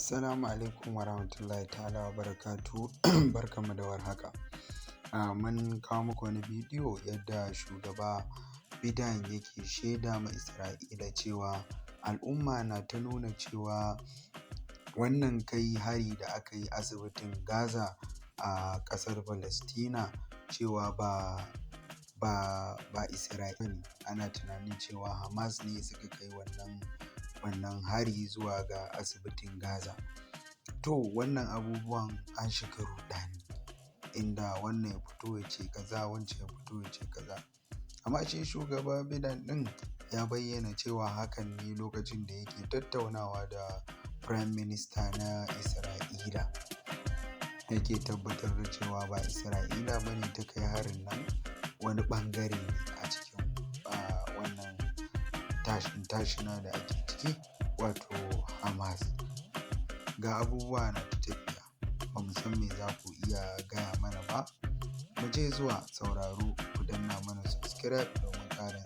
Assalamu alaikum warahmatullahi ta'ala wa barakatuhu. Barkanmu da warhaka. Mun kawo muku wani bidiyo yadda shugaba Biden yake shaida ma Isra'ila cewa al'umma na ta nuna cewa wannan kai hari da aka yi asibitin Gaza a ƙasar Falastina cewa ba Isra'ila ne. Ana tunanin cewa hamas ne suka kai wannan hari zuwa ga asibitin Gaza. To wannan abubuwan an shiga rudani, inda wannan ya fito ya ce kaza, wancan ya fito ya ce kaza. Amma shi shugaba Biden din ya bayyana cewa hakan ne lokacin da yake tattaunawa da Prime Minister na Isra'ila. Yake tabbatar da cewa ba Isra'ila bane ta kai harin nan, wani bangare ne a cikin wannan tashina da ake ciki, wato hamas. Ga abubuwa na tafiya, ba mu san me za ku iya gaya mana ba. Mu je zuwa sauraro, ku danna mana subscribe domin ƙarin